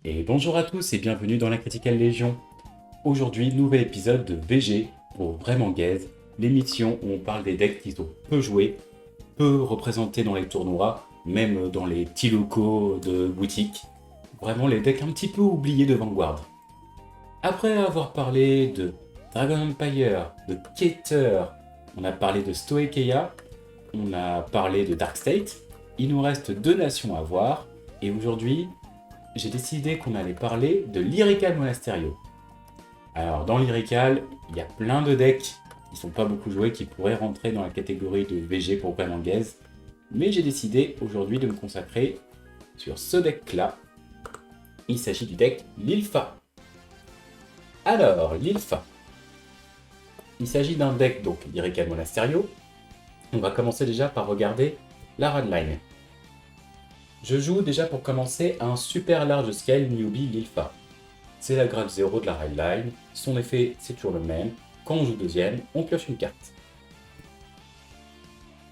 Et bonjour à tous et bienvenue dans la Critical Légion. Aujourd'hui, nouvel épisode de VG pour Vraiment Gaze, l'émission où on parle des decks qui sont peu joués, peu représentés dans les tournois, même dans les petits locaux de boutiques. Vraiment les decks un petit peu oubliés de Vanguard. Après avoir parlé de Dragon Empire, de Keter, on a parlé de Stoicheia, on a parlé de Dark State, il nous reste 2 nations à voir, et aujourd'hui, j'ai décidé qu'on allait parler de Lyrical Monasterio. Alors dans Lyrical, il y a plein de decks qui sont pas beaucoup joués, qui pourraient rentrer dans la catégorie de VG pour Vraiment Gaze, mais j'ai décidé aujourd'hui de me consacrer sur ce deck-là. Il s'agit du deck Lilfa. Alors, Lilfa. Il s'agit d'un deck, donc Lyrical Monasterio. On va commencer déjà par regarder la radline. Je joue déjà pour commencer un super large scale newbie Lilfa. C'est la grade 0 de la radline, son effet c'est toujours le même, quand on joue deuxième, on pioche une carte.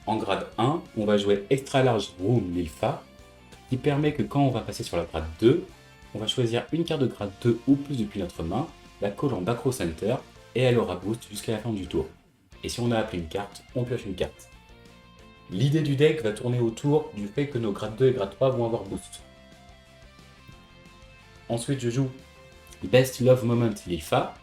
En grade 1, on va jouer Extra Large Room Lilfa, qui permet que quand on va passer sur la grade 2, on va choisir une carte de grade 2 ou plus depuis notre main, la colle en back row center, et elle aura boost jusqu'à la fin du tour. Et si on a appelé une carte, on pioche une carte. L'idée du deck va tourner autour du fait que nos grade 2 et grade 3 vont avoir boost. Ensuite, je joue Best Love Moment Lilfa,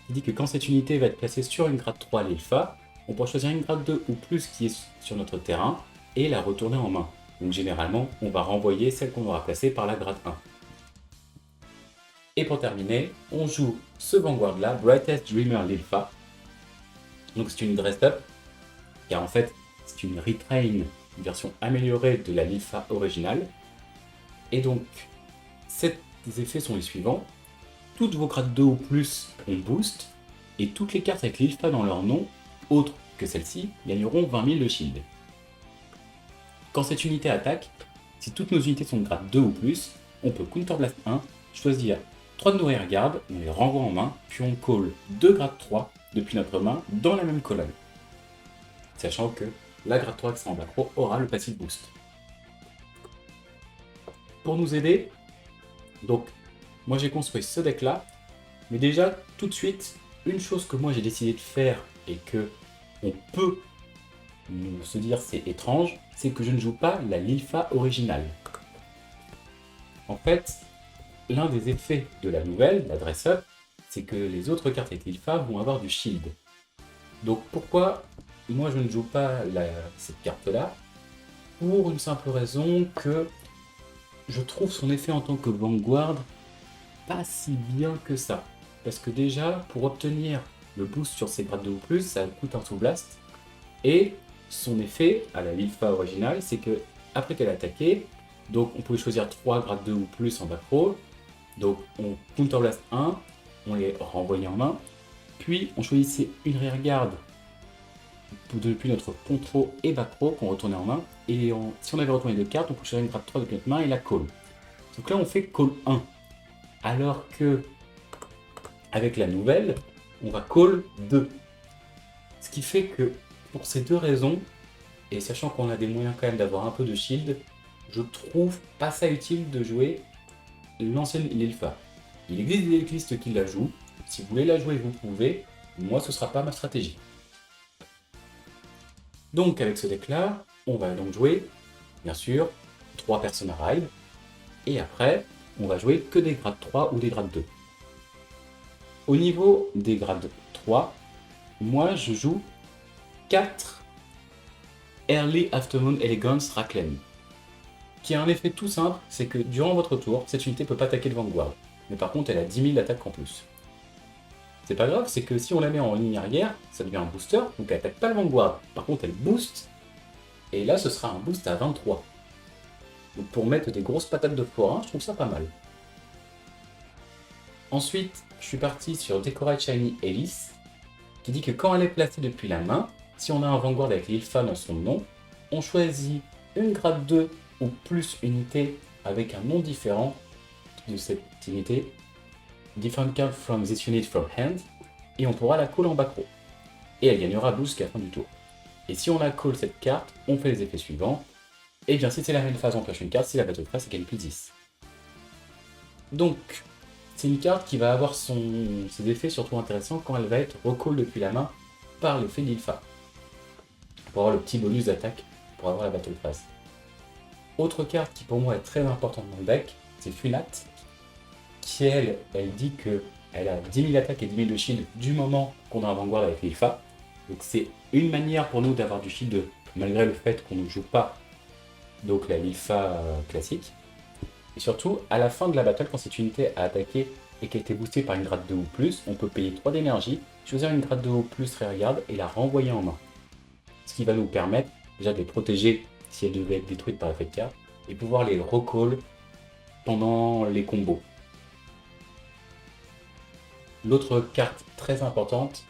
qui dit que quand cette unité va être placée sur une grade 3 Lilfa, on pourra choisir une grade 2 ou plus qui est sur notre terrain et la retourner en main. Donc généralement, on va renvoyer celle qu'on aura placée par la grade 1. Et pour terminer, on joue ce Vanguard là, Brightest Dreamer Lilfa. Donc c'est une dress-up, car en fait, c'est une retrain, une version améliorée de la Lilfa originale. Et donc, ces effets sont les suivants. Toutes vos grades 2 ou plus ont boost, et toutes les cartes avec Lilfa dans leur nom, autres que celle-ci, gagneront 20 000 de shield. Quand cette unité attaque, si toutes nos unités sont de grade 2 ou plus, on peut Counterblast 1, choisir 3 de nos rearguards, on les renvoie en main, puis on call 2 grade 3 depuis notre main dans la même colonne. Sachant que la grade 3 qui sera en back row aura le passif boost. Pour nous aider, donc moi j'ai construit ce deck là, mais déjà tout de suite, une chose que moi j'ai décidé de faire et que on peut se dire c'est étrange, c'est que je ne joue pas la Lilfa originale. En fait, l'un des effets de la nouvelle, la dress-up, c'est que les autres cartes avec Lilfa vont avoir du shield. Donc pourquoi moi je ne joue pas cette carte-là? Pour une simple raison que je trouve son effet en tant que Vanguard pas si bien que ça. Parce que déjà, pour obtenir le boost sur ses grades 2 ou plus, ça coûte un sous-blast. Et son effet à la Lilfa originale, c'est que après qu'elle a attaqué, donc on pouvait choisir 3 grades 2 ou plus en back row. Donc on counterblast 1, on les renvoyait en main, puis on choisissait une rearguard depuis notre contrôle et back row qu'on retournait en main, et si on avait retourné 2 cartes, on pouvait choisir une grade 3 depuis notre main et la call. Donc là on fait call 1, alors que avec la nouvelle, on va call 2. Ce qui fait que pour ces deux raisons, et sachant qu'on a des moyens quand même d'avoir un peu de shield, je trouve pas ça utile de jouer l'ancienne Lilfa. Il existe des decklists qui la jouent, si vous voulez la jouer vous pouvez, moi ce sera pas ma stratégie. Donc avec ce deck là, on va donc jouer, bien sûr, 3 personnes à ride, et après, on va jouer que des grades 3 ou des grades 2. Au niveau des grades 3, moi je joue 4 Early Afternoon Elegance Raklen, qui a un effet tout simple, c'est que durant votre tour, cette unité peut pas attaquer le Vanguard, mais par contre elle a 10 000 d'attaque en plus. C'est pas grave, c'est que si on la met en ligne arrière, ça devient un booster, donc elle attaque pas le Vanguard, par contre elle booste, et là ce sera un boost à 23. Donc pour mettre des grosses patates de forain, je trouve ça pas mal. Ensuite, je suis parti sur Decorate Shiny Alice, qui dit que quand elle est placée depuis la main, si on a un Vanguard avec Lilfa dans son nom, on choisit une grade 2 ou plus unité avec un nom différent de cette unité, different card from this unit from hand, et on pourra la call en back row. Et elle gagnera boost jusqu'à la fin du tour. Et si on a call cette carte, on fait les effets suivants. Et bien si c'est la même phase, on pioche une carte, si la battle phase, c'est gagne plus 10. Donc, c'est une carte qui va avoir ses effets surtout intéressants quand elle va être recall depuis la main par l'effet d'Ilfa. Pour avoir le petit bonus d'attaque pour avoir la Battle Phase. Autre carte qui pour moi est très importante dans le deck, c'est Funat, qui elle dit que elle a 10 000 attaques et 10 000 de shield du moment qu'on a un Vanguard avec l'Ilfa. Donc c'est une manière pour nous d'avoir du shield malgré le fait qu'on ne joue pas donc la L'Ilfa classique. Et surtout, à la fin de la battle, quand cette unité a attaqué et qui a été boostée par une grade 2 ou plus, on peut payer 3 d'énergie, choisir une grade 2 ou plus regarde et la renvoyer en main. Ce qui va nous permettre déjà de les protéger si elles devaient être détruites par effet de carte et pouvoir les recall pendant les combos. L'autre carte très importante,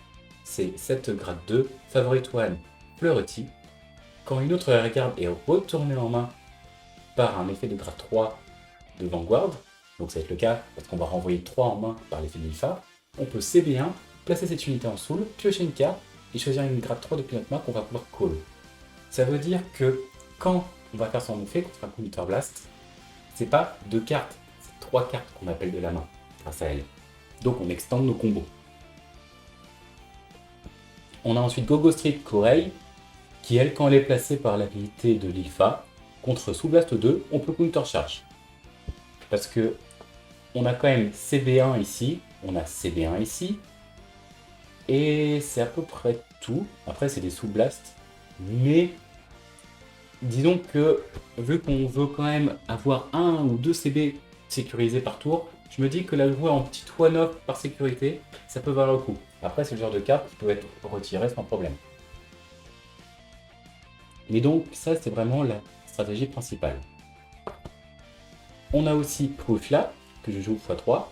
c'est cette grade 2, Favorite One Fleuretti. Quand une autre regarde est retournée en main par un effet de grade 3 de Vanguard, donc ça va être le cas parce qu'on va renvoyer 3 en main par l'effet d'Ilfa, on peut CB1, placer cette unité en soul, piocher une carte et choisir une grade 3 depuis notre main qu'on va pouvoir call. Ça veut dire que quand on va faire son effet contre un Counter Blast, c'est pas 2 cartes, c'est 3 cartes qu'on appelle de la main grâce à elle. Donc on extend nos combos. On a ensuite Gogo Street Corei, qui elle, quand elle est placée par l'habilité de l'Ilfa, contre Soul Blast 2, on peut Counter Charge. Parce que on a quand même CB1 ici, on a CB1 ici, et c'est à peu près tout. Après c'est des Soul Blast, mais disons que vu qu'on veut quand même avoir 1 ou 2 CB sécurisés par tour, je me dis que la jouer en petite one-off par sécurité, ça peut valoir le coup. Après c'est le genre de carte qui peut être retirée sans problème. Mais donc ça c'est vraiment la stratégie principale. On a aussi Prufla, que je joue x3,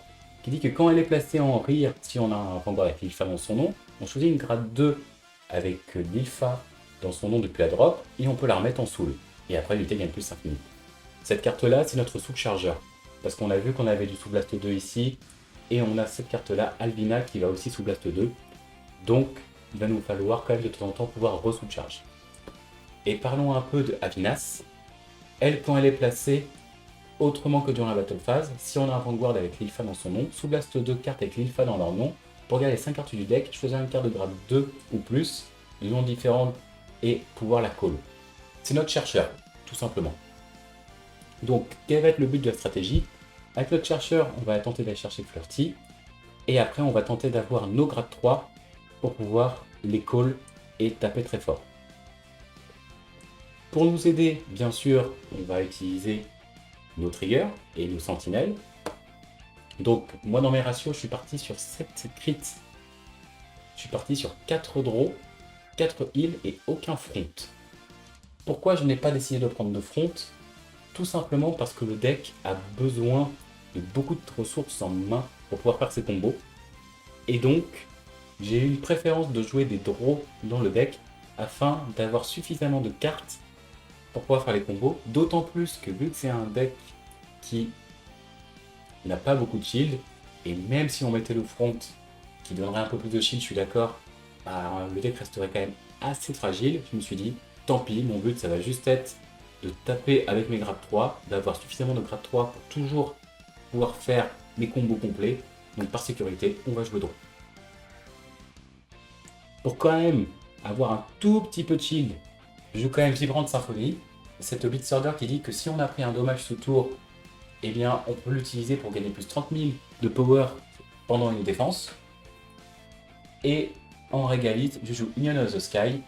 qui dit que quand elle est placée en rire, si on a un Vanguard avec l'Ilfa dans son nom, on choisit une grade 2 avec l'Ilfa dans son nom depuis la drop, et on peut la remettre en soul. Et après l'unité gagne plus 5 minutes. Cette carte-là, c'est notre soul chargeur. Parce qu'on a vu qu'on avait du Soul Blast 2 ici, et on a cette carte-là, Alvina, qui va aussi Soul Blast 2. Donc, il va nous falloir quand même de temps en temps pouvoir re-soul charge. Et parlons un peu de Avinas. Elle, quand elle est placée, autrement que durant la battle phase, si on a un Vanguard avec l'Ilfa dans son nom, Soul Blast 2 cartes avec l'Ilfa dans leur nom, pour regarder les 5 cartes du deck, choisir une carte de grade 2 ou plus, de noms différents, et pouvoir la call. C'est notre chercheur, tout simplement. Donc, quel va être le but de la stratégie? Avec notre chercheur, on va tenter d'aller chercher Flirty, et après on va tenter d'avoir nos grades 3 pour pouvoir les call et taper très fort. Pour nous aider, bien sûr, on va utiliser nos triggers et nos sentinelles. Donc, moi dans mes ratios, je suis parti sur 7 crits. Je suis parti sur 4 draws, 4 heals et aucun front. Pourquoi je n'ai pas décidé de prendre de front? Tout simplement parce que le deck a besoin de beaucoup de ressources en main pour pouvoir faire ses combos. Et donc, j'ai eu une préférence de jouer des draws dans le deck afin d'avoir suffisamment de cartes pour pouvoir faire les combos. D'autant plus que vu que c'est un deck qui n'a pas beaucoup de shield, et même si on mettait le front qui donnerait un peu plus de shield, je suis d'accord, bah, le deck resterait quand même assez fragile. Je me suis dit, tant pis, mon but ça va juste être de taper avec mes grades 3, d'avoir suffisamment de grade 3 pour toujours pouvoir faire mes combos complets. Donc par sécurité, on va jouer draw. Pour quand même avoir un tout petit peu de shield, je joue quand même Vibrante Symphonie. Cette Beat Order qui dit que si on a pris un dommage sous tour, eh bien on peut l'utiliser pour gagner plus 30 000 de power pendant une défense. Et en régalite, je joue Union of the Sky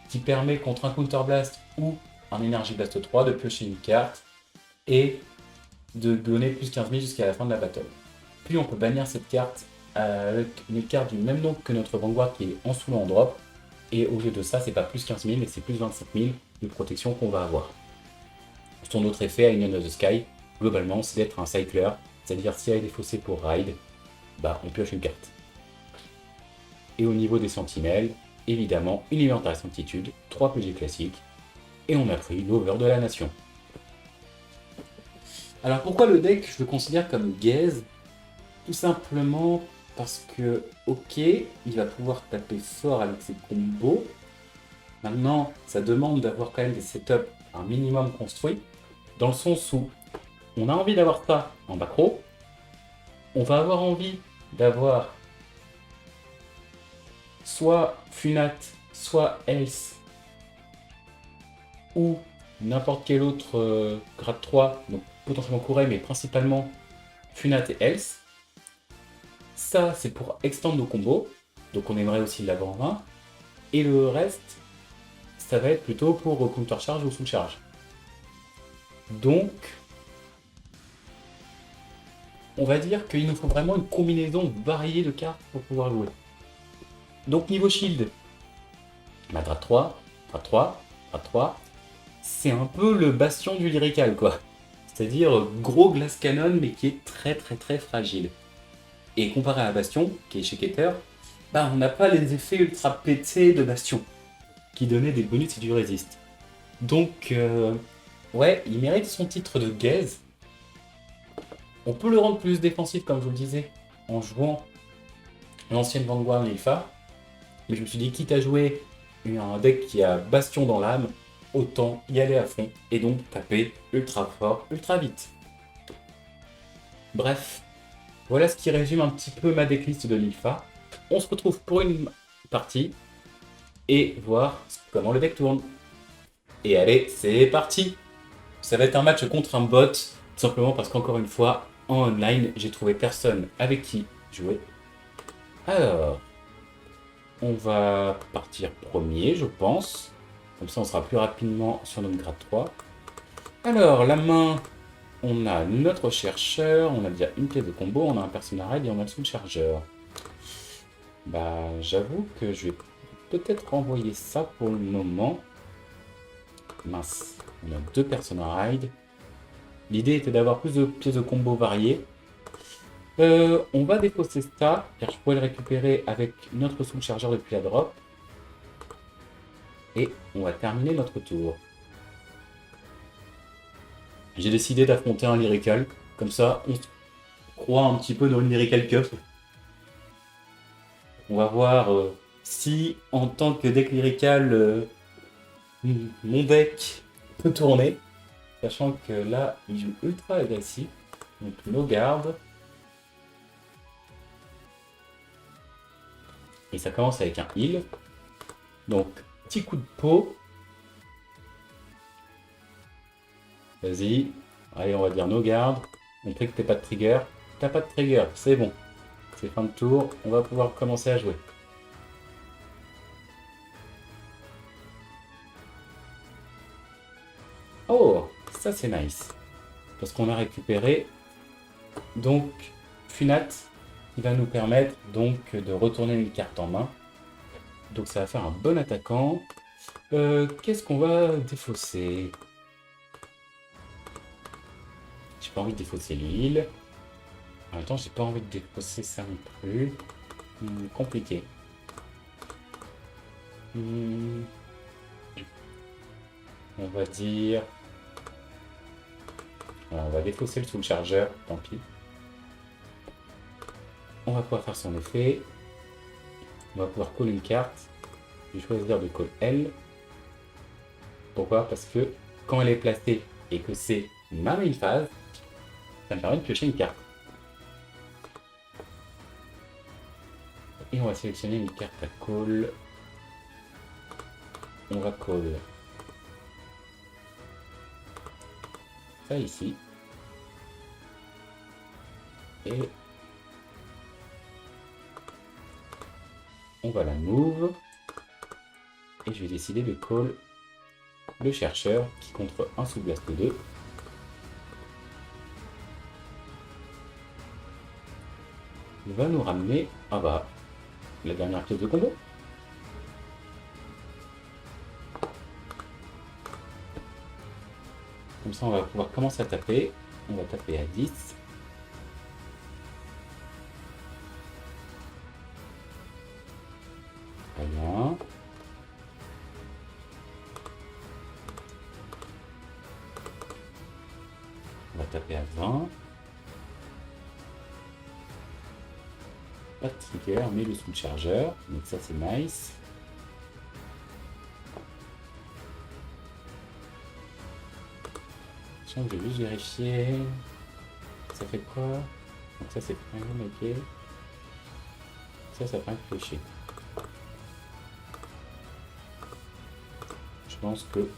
qui permet contre un Counter Blast ou un Energy Blast 3 de piocher une carte et de donner plus 15 000 jusqu'à la fin de la battle. Puis on peut bannir cette carte avec une carte du même nom que notre Vanguard qui est en sous en drop. Et au lieu de ça, c'est pas plus 15 000 mais c'est plus 25 000 de protection qu'on va avoir. Son autre effet à Union of the Sky, globalement, c'est d'être un cycler, c'est-à-dire s'il y a des fossés pour ride, bah on pioche une carte. Et au niveau des sentinelles, évidemment, une inventaire sanctitude, 3 PG classiques, et on a pris l'over de la nation. Alors pourquoi le deck je le considère comme gaze? Tout simplement parce que, ok, il va pouvoir taper fort avec ses combos. Maintenant, ça demande d'avoir quand même des setups un minimum construits, dans le sens où on a envie d'avoir ça en back row, on va avoir envie d'avoir soit Funat, soit Else, ou n'importe quel autre grade 3, donc potentiellement Kourai, mais principalement Funat et Else. Ça, c'est pour extendre nos combos, donc on aimerait aussi l'avoir en main. Et le reste, ça va être plutôt pour counter charge ou sous charge. Donc, on va dire qu'il nous faut vraiment une combinaison variée de cartes pour pouvoir jouer. Donc niveau shield, bah, Drap 3, Drap 3, Drap 3, c'est un peu le bastion du lyrical quoi. C'est-à-dire gros glass cannon mais qui est très très très fragile. Et comparé à Bastion, qui est chez Keter, bah on n'a pas les effets ultra pétés de Bastion, qui donnaient des bonus et du résist. Donc ouais, il mérite son titre de gaze. On peut le rendre plus défensif comme je vous le disais, en jouant l'ancienne Vanguard Nilfa. Mais je me suis dit, quitte à jouer un deck qui a Bastion dans l'âme, autant y aller à fond et donc taper ultra fort, ultra vite. Bref, voilà ce qui résume un petit peu ma decklist de Nilfa. On se retrouve pour une partie et voir comment le deck tourne. Et allez, c'est parti! Ça va être un match contre un bot, tout simplement parce qu'encore une fois, en online, j'ai trouvé personne avec qui jouer. Alors, on va partir premier, je pense. Comme ça, on sera plus rapidement sur notre grade 3. Alors, la main, on a notre chercheur, on a déjà une pièce de combo, on a un personnage et on a le soul chargeur. Bah, j'avoue que je vais peut-être renvoyer ça pour le moment. Mince, on a deux personnages. L'idée était d'avoir plus de pièces de combo variées. On va défausser ça, car je pourrais le récupérer avec notre soul chargeur depuis la drop. Et on va terminer notre tour. J'ai décidé d'affronter un Lyrical, comme ça on se croit un petit peu dans une Lyrical Cup. On va voir si en tant que deck Lyrical, mon deck peut tourner. Sachant que là, il joue ultra agressif, donc no garde. Et ça commence avec un heal. Donc, petit coup de peau. Vas-y. Allez, on va dire no garde. Montrer que t'as pas de trigger. T'as pas de trigger, c'est bon. C'est fin de tour, on va pouvoir commencer à jouer. Oh, ça c'est nice. Parce qu'on a récupéré donc Funat qui va nous permettre donc de retourner une carte en main. Donc ça va faire un bon attaquant. Qu'est-ce qu'on va défausser? J'ai pas envie de défausser l'île. En même temps, j'ai pas envie de défausser ça non plus. Compliqué. On va dire... Alors, on va défausser le soul chargeur, tant pis. On va pouvoir faire son effet. On va pouvoir call une carte. Je vais choisir de call L. Pourquoi? Parce que quand elle est placée et que c'est ma main phase, ça me permet de piocher une carte. Et on va sélectionner une carte à call. On va call ça ici. Et on va la move. Et je vais décider de call le chercheur qui contre un sous blast 2. Va nous ramener la dernière pièce de combo. Comme ça, on va pouvoir commencer à taper. On va taper à 10. Très bien. On va taper à 20. Pas de trigger, mais le soul chargeur. Donc ça, c'est nice. Je vais juste vérifier. Ça fait quoi? Donc ça c'est ok. Ça fait un fléché. Je pense que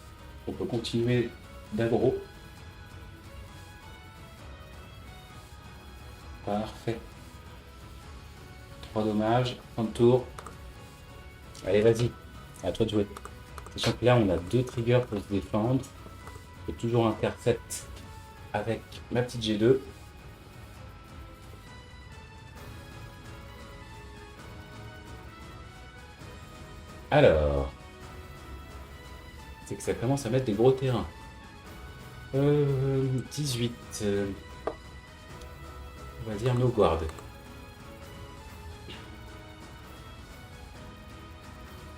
on peut continuer d'aggro. Parfait. 3 dommages, 30 tours. Allez, vas-y. À toi de jouer. Sachant que là, on a 2 triggers pour se défendre. Je peux toujours intercept avec ma petite G2. Alors, c'est que ça commence à mettre des gros terrains. 18. On va dire no guard.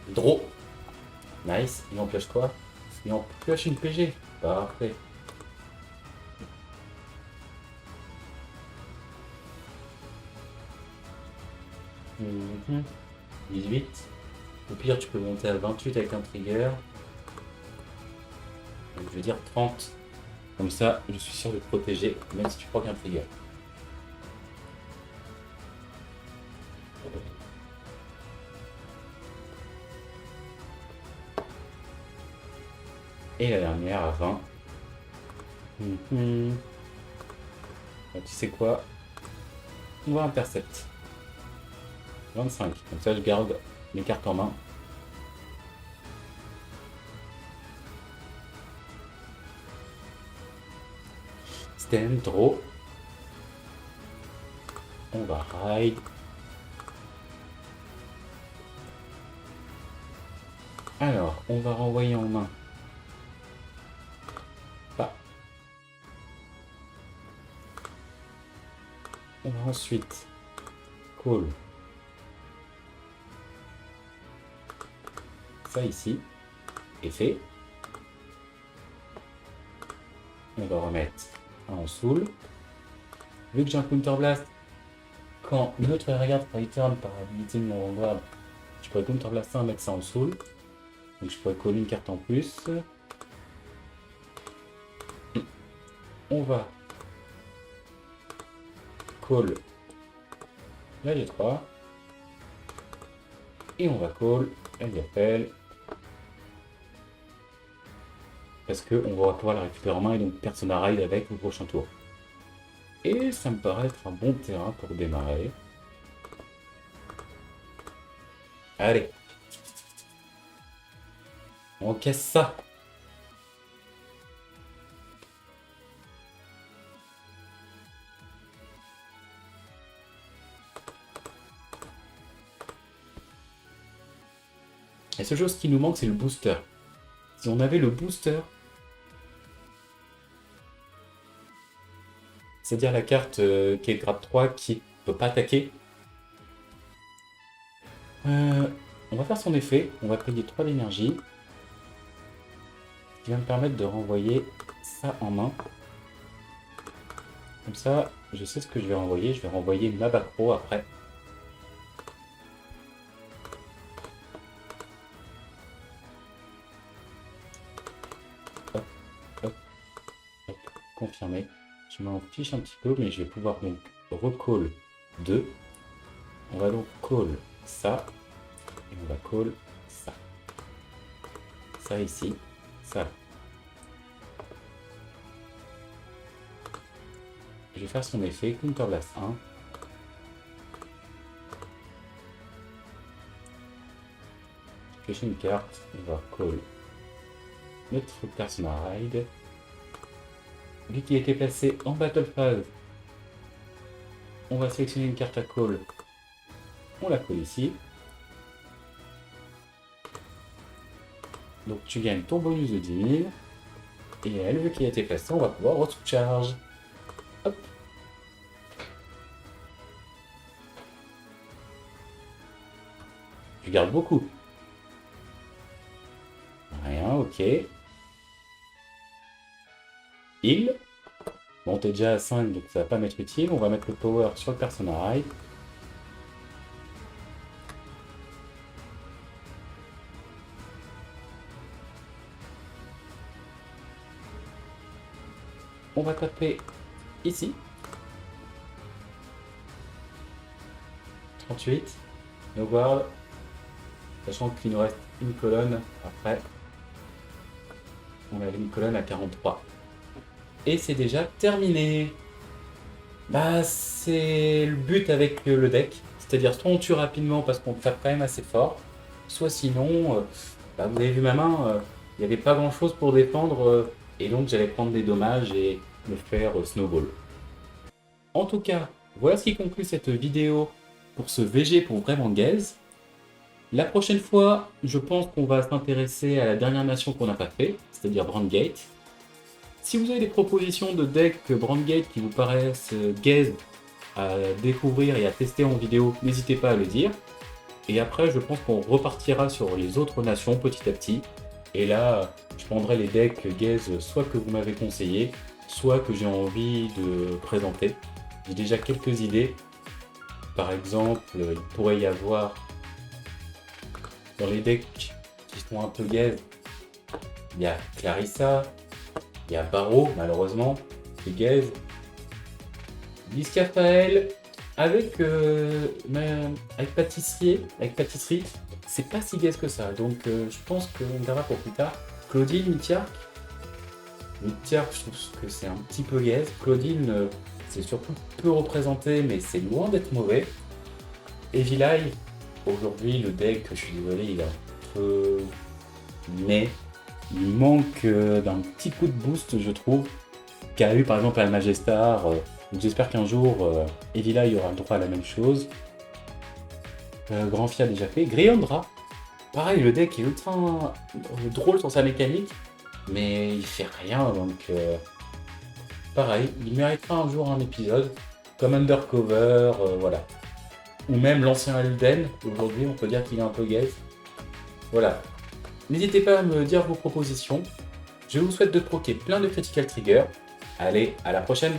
Draw. Nice. Et on pioche quoi? Et on pioche une PG. Parfait. Mhm. 18. Au pire, tu peux monter à 28 avec un trigger. Donc, je vais dire 30. Comme ça, je suis sûr de te protéger, même si tu prends qu'un trigger. Et la dernière à 20. Donc, tu sais quoi? On va intercept. 25. Comme ça, je garde mes cartes en main. Stand, draw. On va ride. Alors, on va renvoyer en main. Bah. On va ensuite call. Ça ici. Effet. On va remettre en soul. Vu que j'ai un counterblast, quand notre regarde return par habilité de mon vanguard, je pourrais counterblaster mettre ça en soul. Donc je pourrais coller une carte en plus. On va call la G3. Et on va call la Diapel. Parce qu'on va pouvoir la récupérer en main et donc personne à ride avec au prochain tour. Et ça me paraît être un bon terrain pour démarrer. Allez. On casse ça. La seule chose qui nous manque, c'est le booster. Si on avait le booster, c'est-à-dire la carte qui est grade 3 qui ne peut pas attaquer, on va faire son effet. On va payer 3 d'énergie. Qui va me permettre de renvoyer ça en main. Comme ça, je sais ce que je vais renvoyer. Je vais renvoyer ma Bacro après. Hop, hop, hop. Confirmé. Je m'en fiche un petit peu, mais je vais pouvoir donc recall 2. On va donc call ça. Et on va call ça. Ça ici. Ça. Je vais faire son effet. Counterblast 1. Pioche une carte. On va call notre personne à ride. Vu qu'il était placé en battle phase, on va sélectionner une carte à call. On la colle ici. Donc tu gagnes ton bonus de 10 000. Et elle, vu qu'il a été placé, on va pouvoir recharge. Hop. Tu gardes beaucoup. Rien, ok. Heal. Bon, t'es déjà à 5, donc ça va pas m'être utile. On va mettre le power sur le personnage. On va taper ici. 38. No guard. Sachant qu'il nous reste une colonne après. On a une colonne à 43. Et c'est déjà terminé. Bah, c'est le but avec le deck. C'est-à-dire, soit on tue rapidement parce qu'on tape quand même assez fort, soit sinon, bah, vous avez vu ma main, il n'y avait pas grand-chose pour défendre, et donc j'allais prendre des dommages et me faire snowball. En tout cas, voilà ce qui conclut cette vidéo pour ce VG pour vraiment gaze. La prochaine fois, je pense qu'on va s'intéresser à la dernière nation qu'on n'a pas fait, c'est-à-dire Brandgate. Si vous avez des propositions de deck Brandgate qui vous paraissent gaze à découvrir et à tester en vidéo, n'hésitez pas à le dire. Et après, je pense qu'on repartira sur les autres nations petit à petit. Et là, je prendrai les decks gaze soit que vous m'avez conseillé, soit que j'ai envie de présenter. J'ai déjà quelques idées. Par exemple, il pourrait y avoir dans les decks qui sont un peu gaze, il y a Clarissa, il y a Barreau, malheureusement, qui est gaze. Biscafael avec pâtisserie, c'est pas si gaze que ça. Donc je pense qu'on verra pour plus tard. Claudine, Mithiark, je trouve que c'est un petit peu gaze. Claudine, c'est surtout peu représenté, mais c'est loin d'être mauvais. Et Vilay, aujourd'hui, le deck, je suis désolé, il est un peu... Mais il manque d'un petit coup de boost, je trouve, qu'a eu par exemple la Majestar. Donc j'espère qu'un jour, Vilay aura le droit à la même chose. Grand Fia déjà fait. Griandra, pareil, le deck est ultra drôle sur sa mécanique, mais il fait rien, donc pareil, il méritera un jour un épisode, comme Undercover, voilà. Ou même l'ancien Elden, aujourd'hui on peut dire qu'il est un peu gaze. Voilà. N'hésitez pas à me dire vos propositions. Je vous souhaite de proquer plein de Critical Trigger. Allez, à la prochaine!